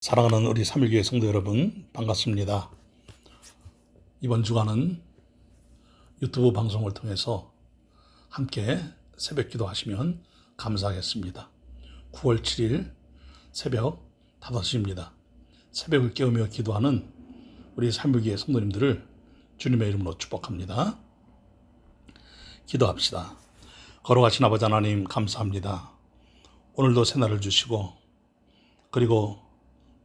사랑하는 우리 삼일교회 성도 여러분, 반갑습니다. 이번 주간은 유튜브 방송을 통해서 함께 새벽 기도하시면 감사하겠습니다. 9월 7일 새벽 5시입니다. 새벽을 깨우며 기도하는 우리 삼일교회 성도님들을 주님의 이름으로 축복합니다. 기도합시다. 거룩하신 아버지 하나님, 감사합니다. 오늘도 새날을 주시고, 그리고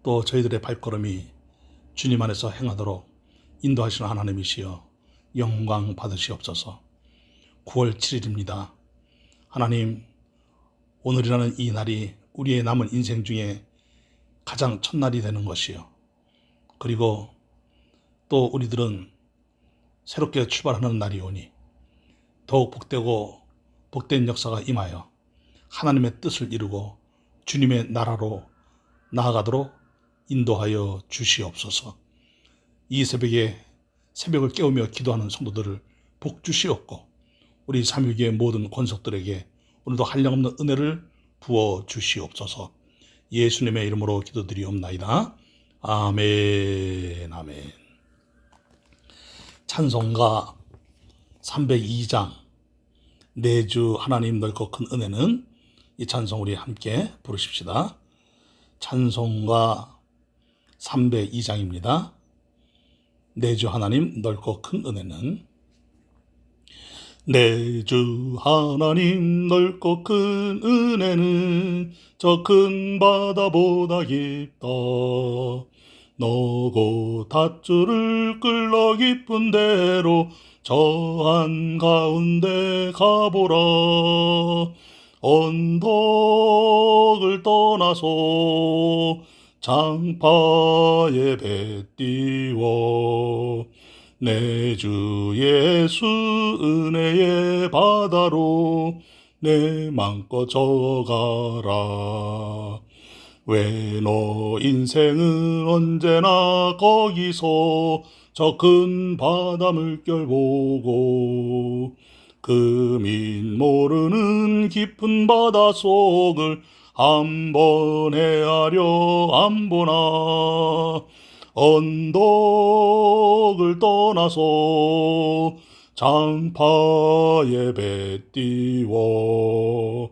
또 저희들의 발걸음이 주님 안에서 행하도록 인도하시는 하나님이시여 영광 받으시옵소서. 9월 7일입니다. 하나님, 오늘이라는 이 날이 우리의 남은 인생 중에 가장 첫날이 되는 것이요, 그리고 또 우리들은 새롭게 출발하는 날이 오니 더욱 복되고 복된 역사가 임하여 하나님의 뜻을 이루고 주님의 나라로 나아가도록 인도하여 주시옵소서. 이 새벽에 새벽을 깨우며 기도하는 성도들을 복 주시옵고, 우리 삼일교회 모든 권속들에게 오늘도 한량없는 은혜를 부어 주시옵소서. 예수님의 이름으로 기도드리옵나이다. 아멘, 아멘. 찬송가 302장 내주 하나님 넓고 큰 은혜는, 이 찬송 우리 함께 부르십시다. 찬송가 302장입니다. 내주 하나님 넓고 큰 은혜는. 내주 하나님 넓고 큰 은혜는 저 큰 바다보다 깊다. 너고 닷줄을 끌러 깊은 대로 저 한가운데 가보라. 언덕을 떠나서 장파에 배 띄워 내주 예수 은혜의 바다로 내 맘껏 져가라. 왜 너 인생은 언제나 거기서 저 큰 바다 물결 보고 금인 모르는 깊은 바다 속을 한번 헤아려 안 보나. 언덕을 떠나서 장파에 배 띄워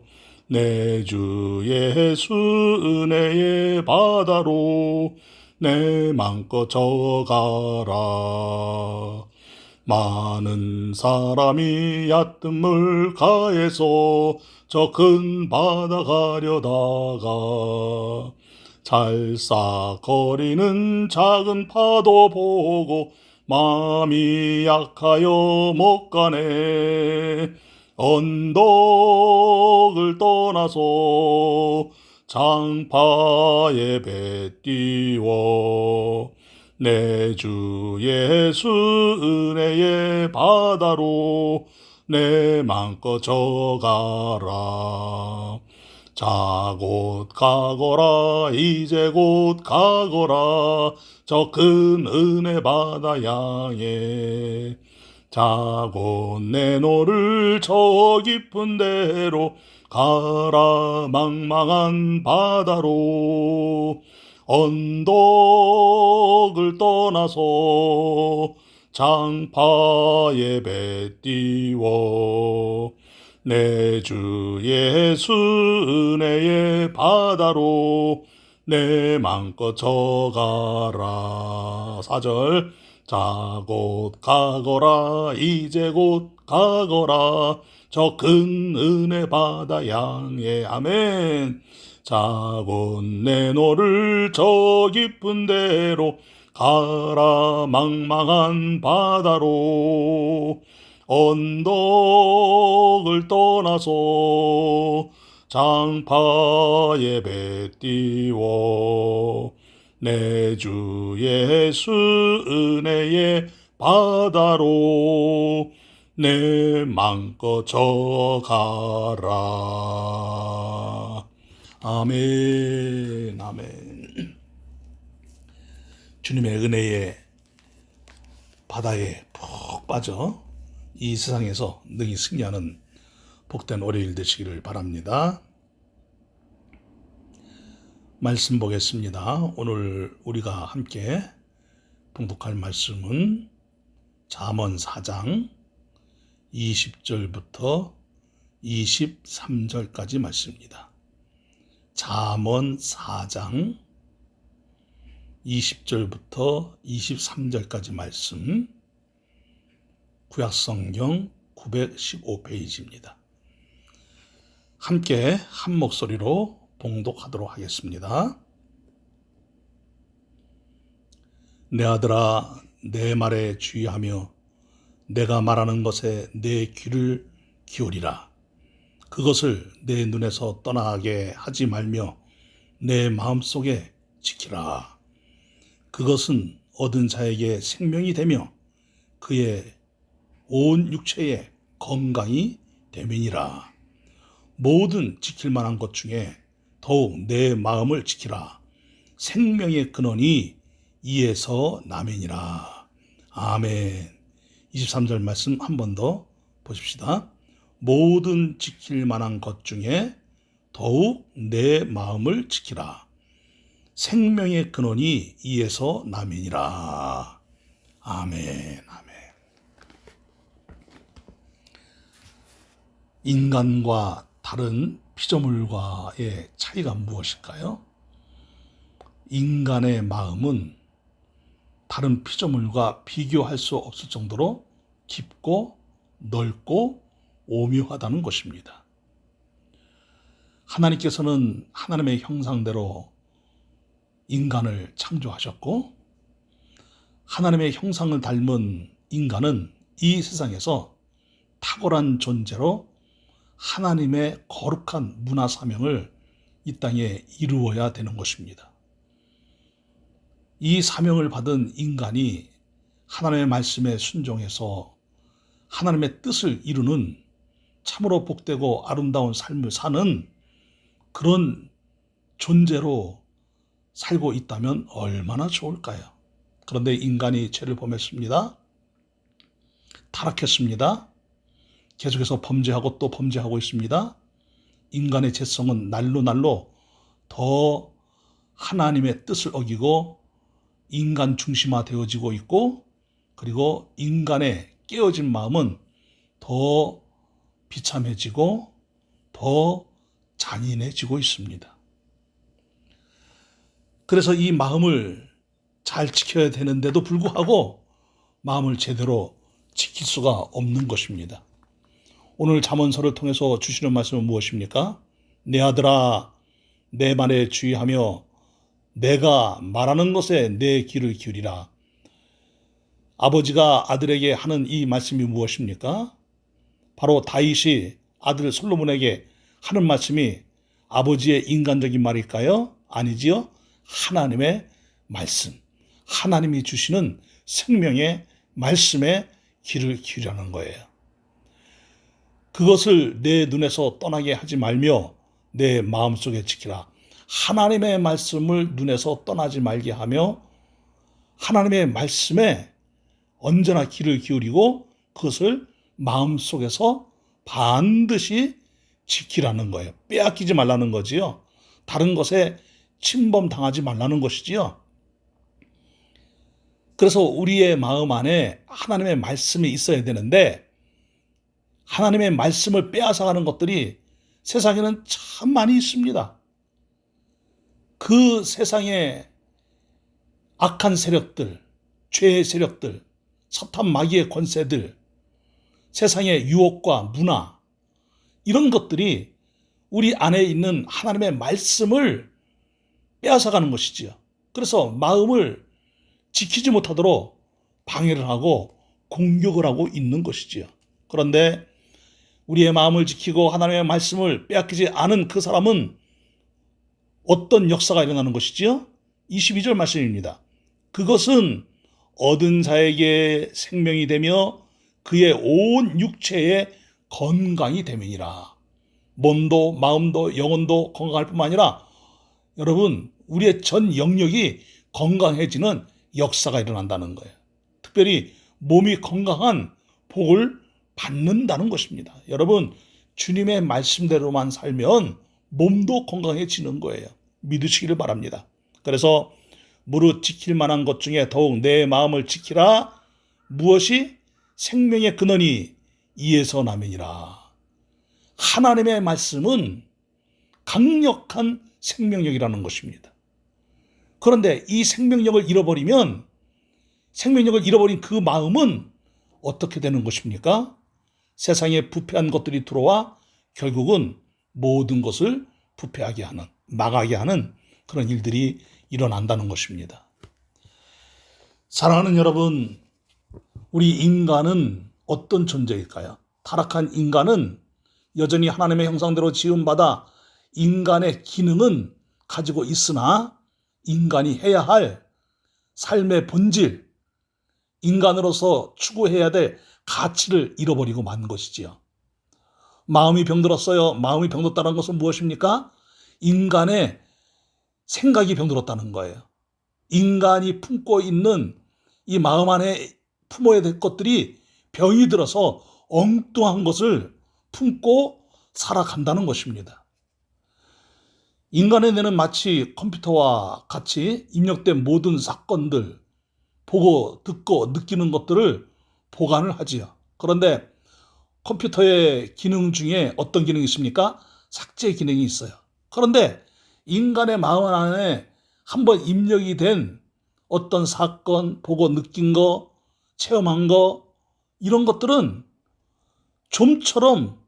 내주 예수 은혜의 바다로 내 맘껏 져가라. 많은 사람이 얕은 물가에서 저 큰 바다 가려다가 찰싹거리는 작은 파도 보고 마음이 약하여 못 가네. 언덕을 떠나서 장파에 배 띄워 내주 예수 은혜의 바다로 내 맘껏 져가라. 자 곧 가거라, 이제 곧 가거라, 저 큰 은혜 바다 향해. 자 곧 내 노를 저 깊은 데로 가라. 망망한 바다로 언덕을 떠나서 장파에 배 띄워 내주 예수 은혜의 바다로 내 맘껏 져가라. 4절. 자 곧 가거라, 이제 곧 가거라, 저 큰 은혜 바다 향해. 아멘. 자 곧 내 노를 저 깊은 데로 가라. 망망한 바다로 언덕을 떠나서 장파에 배 띄워 내주 예수 은혜의 바다로 내 맘껏 져가라. 아멘, 아멘. 주님의 은혜의 바다에 푹 빠져 이 세상에서 능히 승리하는 복된 월요일 되시기를 바랍니다. 말씀 보겠습니다. 오늘 우리가 함께 봉독할 말씀은 잠언 4장 20절부터 23절까지 말씀입니다. 잠언 4장 20절부터 23절까지 말씀, 구약성경 915페이지입니다. 함께 한 목소리로 봉독하도록 하겠습니다. 내 아들아, 내 말에 주의하며 내가 말하는 것에 내 귀를 기울이라. 그것을 내 눈에서 떠나게 하지 말며 내 마음속에 지키라. 그것은 얻은 자에게 생명이 되며 그의 온 육체에 건강이 됨이니라. 모든 지킬 만한 것 중에 더욱 내 마음을 지키라. 생명의 근원이 이에서 나면이라. 아멘. 23절 말씀 한 번 더 보십시다. 모든 지킬 만한 것 중에 더욱 내 마음을 지키라. 생명의 근원이 이에서 나면이라. 아멘. 아멘. 인간과 다른 피조물과의 차이가 무엇일까요? 인간의 마음은 다른 피조물과 비교할 수 없을 정도로 깊고 넓고 오묘하다는 것입니다. 하나님께서는 하나님의 형상대로 인간을 창조하셨고, 하나님의 형상을 닮은 인간은 이 세상에서 탁월한 존재로 하나님의 거룩한 문화 사명을 이 땅에 이루어야 되는 것입니다. 이 사명을 받은 인간이 하나님의 말씀에 순종해서 하나님의 뜻을 이루는 참으로 복되고 아름다운 삶을 사는 그런 존재로 살고 있다면 얼마나 좋을까요? 그런데 인간이 죄를 범했습니다. 타락했습니다. 계속해서 범죄하고 또 범죄하고 있습니다. 인간의 죄성은 날로 날로 더 하나님의 뜻을 어기고 인간 중심화되어지고 있고, 그리고 인간의 깨어진 마음은 더 비참해지고 더 잔인해지고 있습니다. 그래서 이 마음을 잘 지켜야 되는데도 불구하고 마음을 제대로 지킬 수가 없는 것입니다. 오늘 잠언서를 통해서 주시는 말씀은 무엇입니까? 내 아들아, 내 말에 주의하며 내가 말하는 것에 내 귀를 기울이라. 아버지가 아들에게 하는 이 말씀이 무엇입니까? 바로 다윗이 아들 솔로몬에게 하는 말씀이 아버지의 인간적인 말일까요? 아니지요. 하나님의 말씀, 하나님이 주시는 생명의 말씀에 귀를 기울이라는 거예요. 그것을 내 눈에서 떠나게 하지 말며 내 마음속에 지키라. 하나님의 말씀을 눈에서 떠나지 말게 하며 하나님의 말씀에 언제나 귀를 기울이고 그것을 마음속에서 반드시 지키라는 거예요. 빼앗기지 말라는 거지요. 다른 것에 침범당하지 말라는 것이지요. 그래서 우리의 마음 안에 하나님의 말씀이 있어야 되는데 하나님의 말씀을 빼앗아가는 것들이 세상에는 참 많이 있습니다. 그 세상의 악한 세력들, 죄의 세력들, 사탄 마귀의 권세들, 세상의 유혹과 문화, 이런 것들이 우리 안에 있는 하나님의 말씀을 빼앗아가는 것이지요. 그래서 마음을 지키지 못하도록 방해를 하고 공격을 하고 있는 것이지요. 그런데 우리의 마음을 지키고 하나님의 말씀을 빼앗기지 않은 그 사람은 어떤 역사가 일어나는 것이지요? 22절 말씀입니다. 그것은 얻은 자에게 생명이 되며 그의 온 육체에 건강이 됨이니라. 몸도 마음도 영혼도 건강할 뿐만 아니라 여러분, 우리의 전 영역이 건강해지는 역사가 일어난다는 거예요. 특별히 몸이 건강한 복을 받는다는 것입니다. 여러분, 주님의 말씀대로만 살면 몸도 건강해지는 거예요. 믿으시기를 바랍니다. 그래서 무릇 지킬 만한 것 중에 더욱 내 마음을 지키라. 무엇이? 생명의 근원이 이에서 나면이라. 하나님의 말씀은 강력한 생명력이라는 것입니다. 그런데 이 생명력을 잃어버리면, 생명력을 잃어버린 그 마음은 어떻게 되는 것입니까? 세상에 부패한 것들이 들어와 결국은 모든 것을 부패하게 하는, 망하게 하는 그런 일들이 일어난다는 것입니다. 사랑하는 여러분, 우리 인간은 어떤 존재일까요? 타락한 인간은 여전히 하나님의 형상대로 지음받아 인간의 기능은 가지고 있으나 인간이 해야 할 삶의 본질, 인간으로서 추구해야 될 가치를 잃어버리고 만 것이지요. 마음이 병들었어요. 마음이 병들었다는 것은 무엇입니까? 인간의 생각이 병들었다는 거예요. 인간이 품고 있는 이 마음 안에 품어야 될 것들이 병이 들어서 엉뚱한 것을 품고 살아간다는 것입니다. 인간의 뇌는 마치 컴퓨터와 같이 입력된 모든 사건들, 보고 듣고 느끼는 것들을 보관을 하지요. 그런데 컴퓨터의 기능 중에 어떤 기능이 있습니까? 삭제 기능이 있어요. 그런데 인간의 마음 안에 한번 입력이 된 어떤 사건, 보고 느낀 거, 체험한 거, 이런 것들은 좀처럼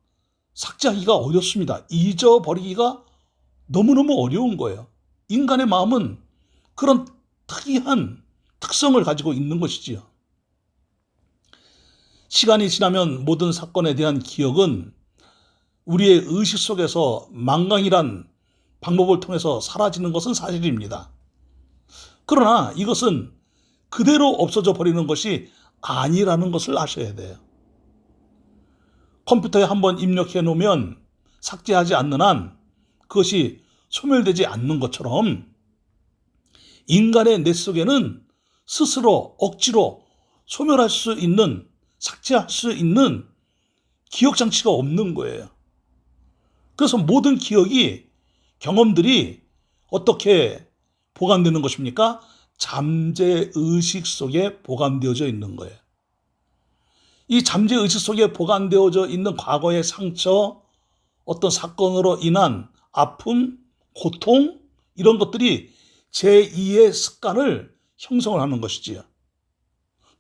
삭제하기가 어렵습니다. 잊어버리기가 너무너무 어려운 거예요. 인간의 마음은 그런 특이한 특성을 가지고 있는 것이지요. 시간이 지나면 모든 사건에 대한 기억은 우리의 의식 속에서 망각이란 방법을 통해서 사라지는 것은 사실입니다. 그러나 이것은 그대로 없어져 버리는 것이 아니라는 것을 아셔야 돼요. 컴퓨터에 한번 입력해 놓으면 삭제하지 않는 한 그것이 소멸되지 않는 것처럼 인간의 뇌 속에는 스스로 억지로 소멸할 수 있는, 삭제할 수 있는 기억 장치가 없는 거예요. 그래서 모든 기억이, 경험들이 어떻게 보관되는 것입니까? 잠재의식 속에 보관되어져 있는 거예요. 이 잠재의식 속에 보관되어져 있는 과거의 상처, 어떤 사건으로 인한 아픔, 고통, 이런 것들이 제2의 습관을 형성을 하는 것이지요.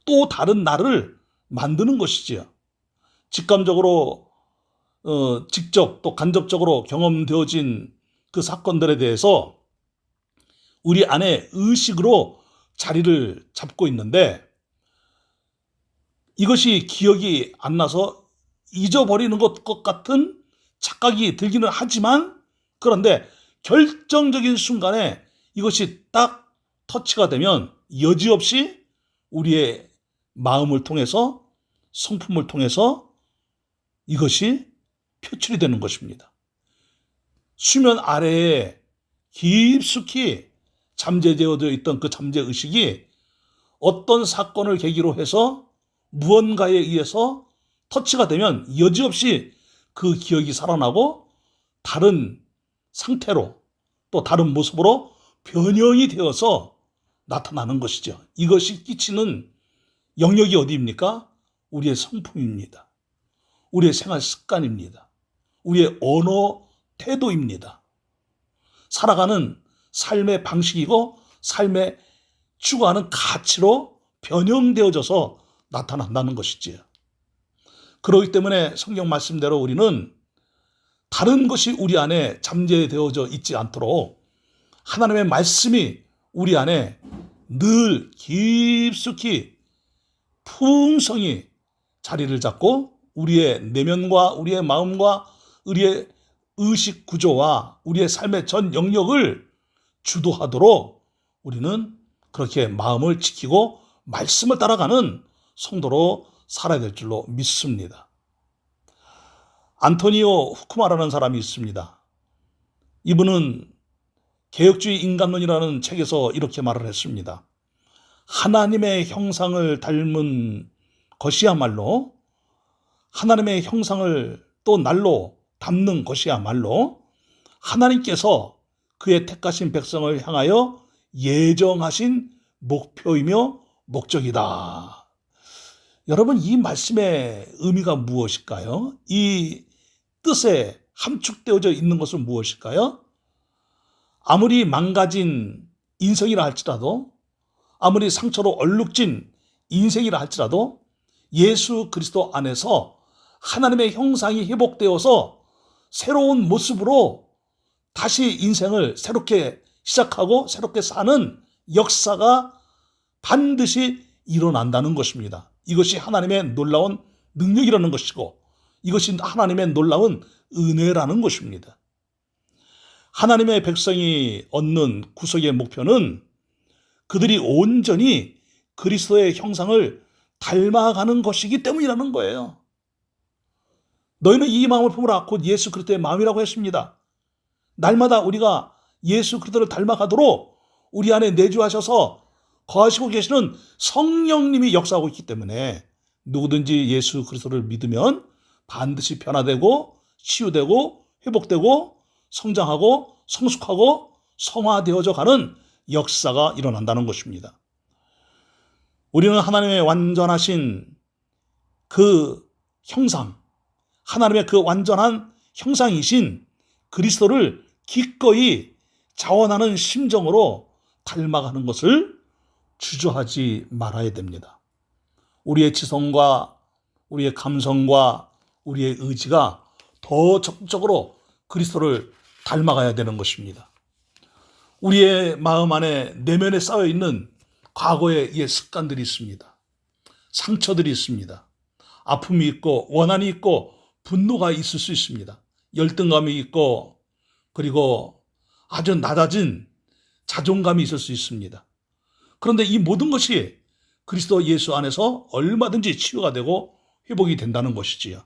또 다른 나를 만드는 것이지요. 직감적으로 직접 또 간접적으로 경험되어진 그 사건들에 대해서 우리 안에 의식으로 자리를 잡고 있는데, 이것이 기억이 안 나서 잊어버리는 것 같은 착각이 들기는 하지만, 그런데 결정적인 순간에 이것이 딱 터치가 되면 여지없이 우리의 마음을 통해서, 성품을 통해서 이것이 표출이 되는 것입니다. 수면 아래에 깊숙이 잠재되어져 있던 그 잠재의식이 어떤 사건을 계기로 해서 무언가에 의해서 터치가 되면 여지없이 그 기억이 살아나고 다른 상태로, 또 다른 모습으로 변형이 되어서 나타나는 것이죠. 이것이 끼치는 영역이 어디입니까? 우리의 성품입니다. 우리의 생활 습관입니다. 우리의 언어 태도입니다. 살아가는 삶의 방식이고 삶의 추구하는 가치로 변형되어져서 나타난다는 것이지요. 그렇기 때문에 성경 말씀대로 우리는 다른 것이 우리 안에 잠재되어져 있지 않도록 하나님의 말씀이 우리 안에 늘 깊숙이 풍성히 자리를 잡고 우리의 내면과 우리의 마음과 우리의 의식 구조와 우리의 삶의 전 영역을 주도하도록 우리는 그렇게 마음을 지키고 말씀을 따라가는 성도로 살아야 될 줄로 믿습니다. 안토니오 후크마라는 사람이 있습니다. 이분은 개혁주의 인간론이라는 책에서 이렇게 말을 했습니다. 하나님의 형상을 닮은 것이야말로, 하나님의 형상을 또 날로 담는 것이야말로 하나님께서 그의 택하신 백성을 향하여 예정하신 목표이며 목적이다. 여러분, 이 말씀의 의미가 무엇일까요? 이 뜻에 함축되어져 있는 것은 무엇일까요? 아무리 망가진 인생이라 할지라도, 아무리 상처로 얼룩진 인생이라 할지라도 예수 그리스도 안에서 하나님의 형상이 회복되어서 새로운 모습으로 다시 인생을 새롭게 시작하고 새롭게 사는 역사가 반드시 일어난다는 것입니다. 이것이 하나님의 놀라운 능력이라는 것이고, 이것이 하나님의 놀라운 은혜라는 것입니다. 하나님의 백성이 얻는 구속의 목표는 그들이 온전히 그리스도의 형상을 닮아가는 것이기 때문이라는 거예요. 너희는 이 마음을 품으라 곧 예수 그리스도의 마음이라고 했습니다. 날마다 우리가 예수 그리스도를 닮아가도록 우리 안에 내주하셔서 거하시고 계시는 성령님이 역사하고 있기 때문에 누구든지 예수 그리스도를 믿으면 반드시 변화되고 치유되고 회복되고 성장하고 성숙하고 성화되어져 가는 역사가 일어난다는 것입니다. 우리는 하나님의 완전하신 그 형상, 하나님의 그 완전한 형상이신 그리스도를 기꺼이 자원하는 심정으로 닮아가는 것을 주저하지 말아야 됩니다. 우리의 지성과 우리의 감성과 우리의 의지가 더 적극적으로 그리스도를 닮아가야 되는 것입니다. 우리의 마음 안에 내면에 쌓여 있는 과거의 습관들이 있습니다. 상처들이 있습니다. 아픔이 있고 원한이 있고 분노가 있을 수 있습니다. 열등감이 있고 그리고 아주 낮아진 자존감이 있을 수 있습니다. 그런데 이 모든 것이 그리스도 예수 안에서 얼마든지 치유가 되고 회복이 된다는 것이지요.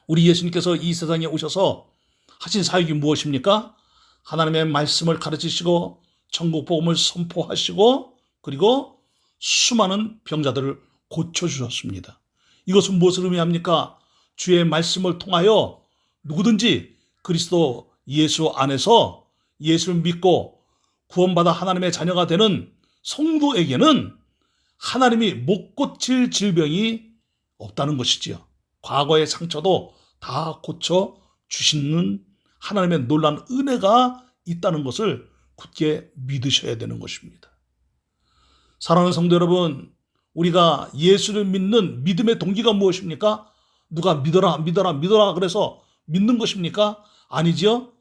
우리 예수님께서 이 세상에 오셔서 하신 사역이 무엇입니까? 하나님의 말씀을 가르치시고 천국 복음을 선포하시고 그리고 수많은 병자들을 고쳐주셨습니다. 이것은 무엇을 의미합니까? 주의 말씀을 통하여 누구든지 그리스도 예수 안에서 예수를 믿고 구원받아 하나님의 자녀가 되는 성도에게는 하나님이 못 고칠 질병이 없다는 것이지요. 과거의 상처도 다 고쳐 주시는 하나님의 놀라운 은혜가 있다는 것을 굳게 믿으셔야 되는 것입니다. 사랑하는 성도 여러분, 우리가 예수를 믿는 믿음의 동기가 무엇입니까? 누가 믿어라 믿어라 믿어라 그래서 믿는 것입니까? 아니지요.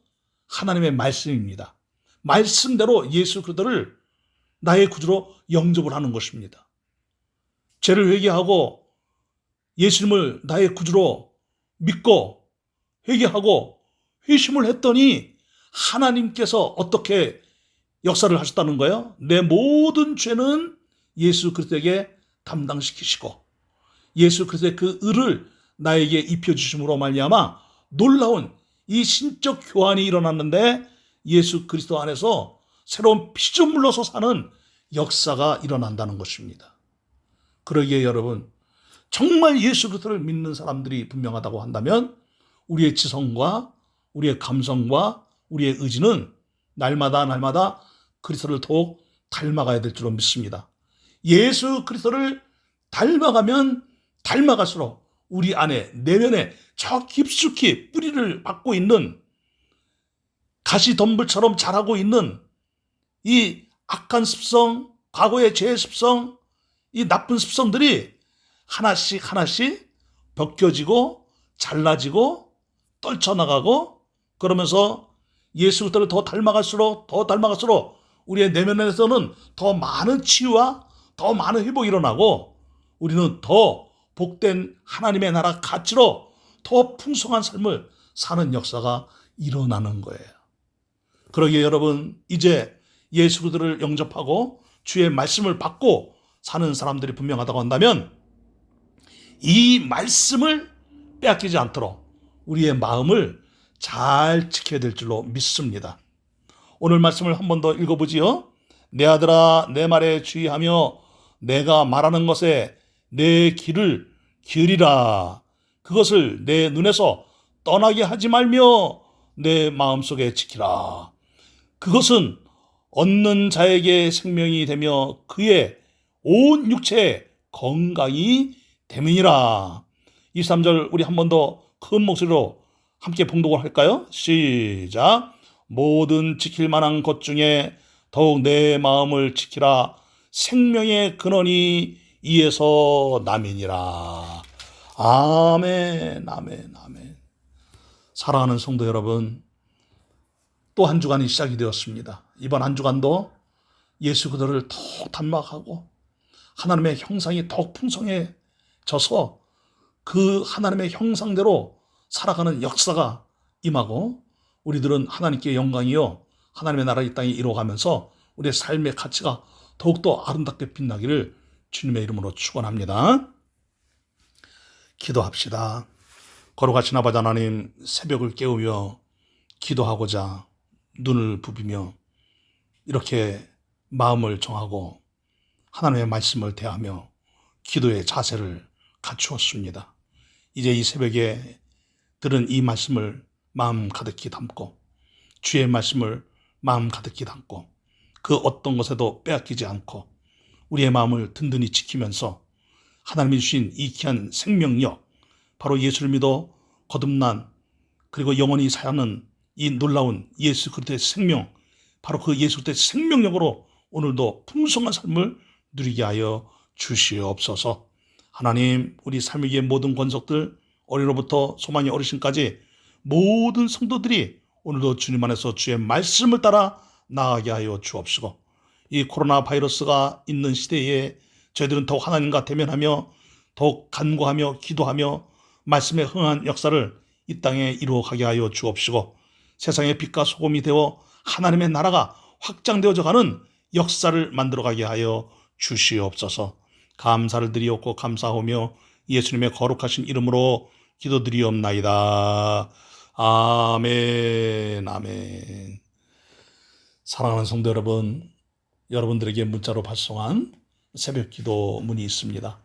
하나님의 말씀입니다. 말씀대로 예수 그리스도를 나의 구주로 영접을 하는 것입니다. 죄를 회개하고 예수님을 나의 구주로 믿고 회개하고 회심을 했더니 하나님께서 어떻게 역사를 하셨다는 거예요? 내 모든 죄는 예수 그리스도에게 담당시키시고 예수 그리스도의 그 의를 나에게 입혀주심으로 말미암아 놀라운 이 신적 교환이 일어났는데 예수 그리스도 안에서 새로운 피조물로서 사는 역사가 일어난다는 것입니다. 그러기에 여러분, 정말 예수 그리스도를 믿는 사람들이 분명하다고 한다면 우리의 지성과 우리의 감성과 우리의 의지는 날마다 그리스도를 더욱 닮아가야 될 줄로 믿습니다. 예수 그리스도를 닮아가면 닮아갈수록 우리 안에 내면에 저 깊숙이 뿌리를 받고 있는 가시덤불처럼 자라고 있는 이 악한 습성, 과거의 죄의 습성, 이 나쁜 습성들이 하나씩 벗겨지고 잘라지고 떨쳐나가고 그러면서 예수 그리스도를 더 닮아갈수록 우리의 내면에서는 더 많은 치유와 더 많은 회복이 일어나고 우리는 더 복된 하나님의 나라 가치로 더 풍성한 삶을 사는 역사가 일어나는 거예요. 그러기에 여러분, 이제 예수 그리스도를 영접하고 주의 말씀을 받고 사는 사람들이 분명하다고 한다면 이 말씀을 빼앗기지 않도록 우리의 마음을 잘 지켜야 될 줄로 믿습니다. 오늘 말씀을 한 번 더 읽어보지요. 내 아들아, 내 말에 주의하며 내가 말하는 것에 내 귀를 기울이라. 그것을 내 눈에서 떠나게 하지 말며 내 마음속에 지키라. 그것은 얻는 자에게 생명이 되며 그의 온 육체에 건강이 됨이니라. 23절 우리 한 번 더 큰 목소리로 함께 봉독을 할까요? 시작. 모든 지킬 만한 것 중에 더욱 내 마음을 지키라. 생명의 근원이 이에서 남이니라. 아멘, 아멘, 아멘. 사랑하는 성도 여러분, 또 한 주간이 시작이 되었습니다. 이번 한 주간도 예수 그리스도를 더욱 닮아가고 하나님의 형상이 더욱 풍성해져서 그 하나님의 형상대로 살아가는 역사가 임하고 우리들은 하나님께 영광이요 하나님의 나라 이 땅에 이루어가면서 우리의 삶의 가치가 더욱더 아름답게 빛나기를 주님의 이름으로 축원합니다. 기도합시다. 거룩하신 아버지 하나님, 새벽을 깨우며 기도하고자 눈을 부비며 이렇게 마음을 정하고 하나님의 말씀을 대하며 기도의 자세를 갖추었습니다. 이제 이 새벽에 들은 이 말씀을 마음 가득히 담고 주의 말씀을 마음 가득히 담고 그 어떤 것에도 빼앗기지 않고 우리의 마음을 든든히 지키면서 하나님이 주신 이 귀한 생명력, 바로 예수를 믿어 거듭난 그리고 영원히 사는 이 놀라운 예수 그리스도의 생명, 바로 그 예수 그리스도의 생명력으로 오늘도 풍성한 삶을 누리게 하여 주시옵소서. 하나님, 우리 삶의 모든 권속들, 어린이로부터 소망의 어르신까지 모든 성도들이 오늘도 주님 안에서 주의 말씀을 따라 나아가게 하여 주옵시고, 이 코로나 바이러스가 있는 시대에 저희들은 더욱 하나님과 대면하며 더욱 간구하며 기도하며 말씀에 흥한 역사를 이 땅에 이루어가게 하여 주옵시고, 세상의 빛과 소금이 되어 하나님의 나라가 확장되어져 가는 역사를 만들어가게 하여 주시옵소서. 감사를 드리옵고 감사하며 예수님의 거룩하신 이름으로 기도드리옵나이다. 아멘, 아멘. 사랑하는 성도 여러분, 여러분들에게 문자로 발송한 새벽 기도문이 있습니다.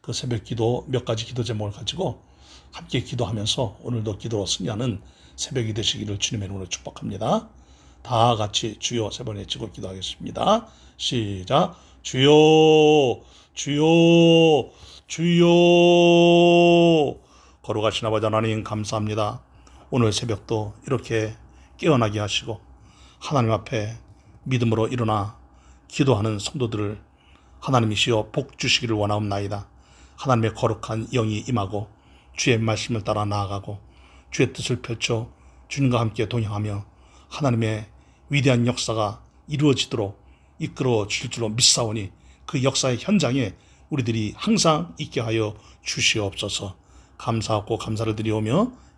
그 새벽 기도 몇 가지 기도 제목을 가지고 함께 기도하면서 오늘도 기도로 승리하는 새벽이 되시기를 주님의 이름으로 축복합니다. 다 같이 주여 세 번 외치고 기도하겠습니다. 시작. 주여, 주여, 주여. 거룩하신 아버지 하나님 감사합니다. 오늘 새벽도 이렇게 깨어나게 하시고 하나님 앞에 믿음으로 일어나 기도하는 성도들을 하나님이시여 복 주시기를 원하옵나이다. 하나님의 거룩한 영이 임하고 주의 말씀을 따라 나아가고 주의 뜻을 펼쳐 주님과 함께 동행하며 하나님의 위대한 역사가 이루어지도록 이끌어 주실 줄로 믿사오니 그 역사의 현장에 우리들이 항상 있게 하여 주시옵소서. 감사하고 감사를 드리오며